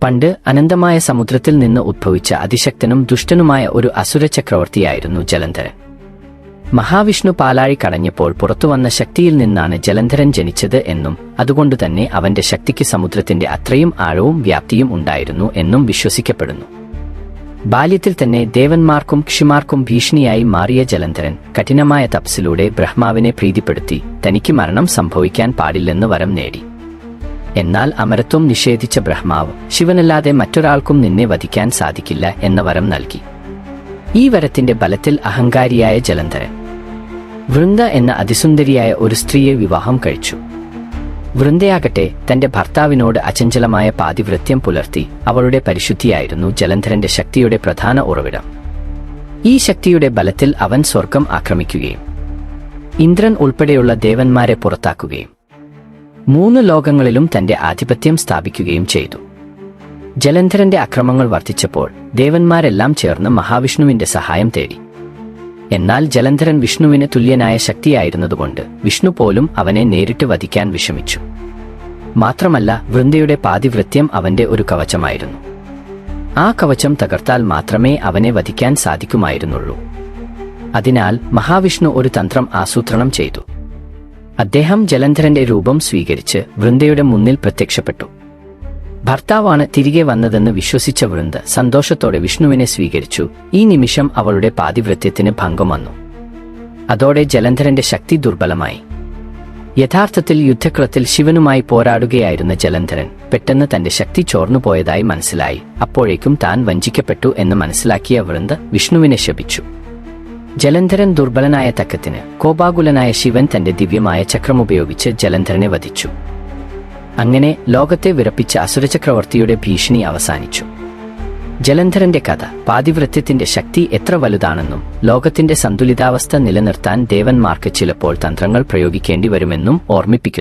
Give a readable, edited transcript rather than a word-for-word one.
പണ്ട് അനന്തമായ സമുദ്രത്തിൽ നിന്ന് ഉദ്ഭവിച്ച അതിശക്തനും ദുഷ്ടനുമായ ഒരു അസുര ചക്രവർത്തിയായിരുന്നു ജലന്ധരൻ. മഹാവിഷ്ണു പാലാഴി കടഞ്ഞപ്പോൾ പുറത്തുവന്ന ശക്തിയിൽ നിന്നാണ് ജലന്ധരൻ ജനിച്ചത് എന്നും അതുകൊണ്ടുതന്നെ അവന്റെ ശക്തിക്ക് സമുദ്രത്തിന്റെ അത്രയും ആഴവും വ്യാപ്തിയും ഉണ്ടായിരുന്നു എന്നും വിശ്വസിക്കപ്പെടുന്നു. ബാല്യത്തിൽ തന്നെ ദേവന്മാർക്കും ഋഷിമാർക്കും ഭീഷണിയായി മാറിയ ജലന്ധരൻ കഠിനമായ തപസ്സിലൂടെ ബ്രഹ്മാവിനെ പ്രീതിപ്പെടുത്തി തനിക്ക് മരണം സംഭവിക്കാൻ പാടില്ലെന്ന് വരം നേടി. എന്നാൽ അമരത്വം നിഷേധിച്ച ബ്രഹ്മാവ് ശിവനല്ലാതെ മറ്റൊരാൾക്കും നിന്നെ വധിക്കാൻ സാധിക്കില്ല എന്ന വരം നൽകി. ഈ വരത്തിന്റെ ബലത്തിൽ അഹങ്കാരിയായ ജലന്ധരൻ വൃന്ദ എന്ന അതിസുന്ദരിയായ ഒരു സ്ത്രീയെ വിവാഹം കഴിച്ചു. വൃന്ദയാകട്ടെ തന്റെ ഭർത്താവിനോട് അചഞ്ചലമായ പാതിവൃത്യം പുലർത്തി. അവളുടെ പരിശുദ്ധിയായിരുന്നു ജലന്ധരന്റെ ശക്തിയുടെ പ്രധാന ഉറവിടം. ഈ ശക്തിയുടെ ബലത്തിൽ അവൻ സ്വർഗം ആക്രമിക്കുകയും ഇന്ദ്രൻ ഉൾപ്പെടെയുള്ള ദേവന്മാരെ പുറത്താക്കുകയും 3 ലോകങ്ങളിലും തന്റെ ആധിപത്യം സ്ഥാപിക്കുകയും ചെയ്തു. ജലന്ധരന്റെ അക്രമങ്ങൾ വർദ്ധിച്ചപ്പോൾ ദേവന്മാരെല്ലാം ചേർന്ന് മഹാവിഷ്ണുവിന്റെ സഹായം തേടി. എന്നാൽ ജലന്ധരൻ വിഷ്ണുവിന് തുല്യനായ ശക്തിയായിരുന്നതുകൊണ്ട് വിഷ്ണു പോലും അവനെ നേരിട്ട് വധിക്കാൻ വിഷമിച്ചു. മാത്രമല്ല വൃന്ദയുടെ പാതിവൃത്യം അവന്റെ ഒരു കവചമായിരുന്നു. ആ കവചം തകർത്താൽ മാത്രമേ അവനെ വധിക്കാൻ സാധിക്കുമായിരുന്നുള്ളൂ. അതിനാൽ മഹാവിഷ്ണു ഒരു തന്ത്രം ആസൂത്രണം ചെയ്തു. അദ്ദേഹം ജലന്ധരന്റെ രൂപം സ്വീകരിച്ച് വൃന്ദയുടെ മുന്നിൽ പ്രത്യക്ഷപ്പെട്ടു. ഭർത്താവാണ് തിരികെ വന്നതെന്ന് വിശ്വസിച്ച വൃന്ദ സന്തോഷത്തോടെ വിഷ്ണുവിനെ സ്വീകരിച്ചു. ഈ നിമിഷം അവളുടെ പാതിവൃത്യത്തിന് ഭംഗം വന്നു. അതോടെ ജലന്ധരന്റെ ശക്തി ദുർബലമായി. യഥാർത്ഥത്തിൽ യുദ്ധക്കളത്തിൽ ശിവനുമായി പോരാടുകയായിരുന്ന ജലന്ധരൻ പെട്ടെന്ന് തന്റെ ശക്തി ചോർന്നുപോയതായി മനസ്സിലായി. അപ്പോഴേക്കും താൻ വഞ്ചിക്കപ്പെട്ടു എന്ന് മനസ്സിലാക്കിയ വൃന്ദ വിഷ്ണുവിനെ ശപിച്ചു. ജലന്ധരൻ ദുർബലനായ തക്കത്തിന് കോപാകുലനായ ശിവൻ തന്റെ ദിവ്യമായ ചക്രമുപയോഗിച്ച് ജലന്ധരനെ വധിച്ചു. അങ്ങനെ ലോകത്തെ വിറപ്പിച്ച അസുരചക്രവർത്തിയുടെ ഭീഷണി അവസാനിച്ചു. ജലന്ധരന്റെ കഥ പാതിവൃത്യത്തിന്റെ ശക്തി എത്ര വലുതാണെന്നും ലോകത്തിന്റെ സന്തുലിതാവസ്ഥ നിലനിർത്താൻ ദേവന്മാർക്ക് ചിലപ്പോൾ തന്ത്രങ്ങൾ പ്രയോഗിക്കേണ്ടി വരുമെന്നും ഓർമ്മിപ്പിക്കുന്നു.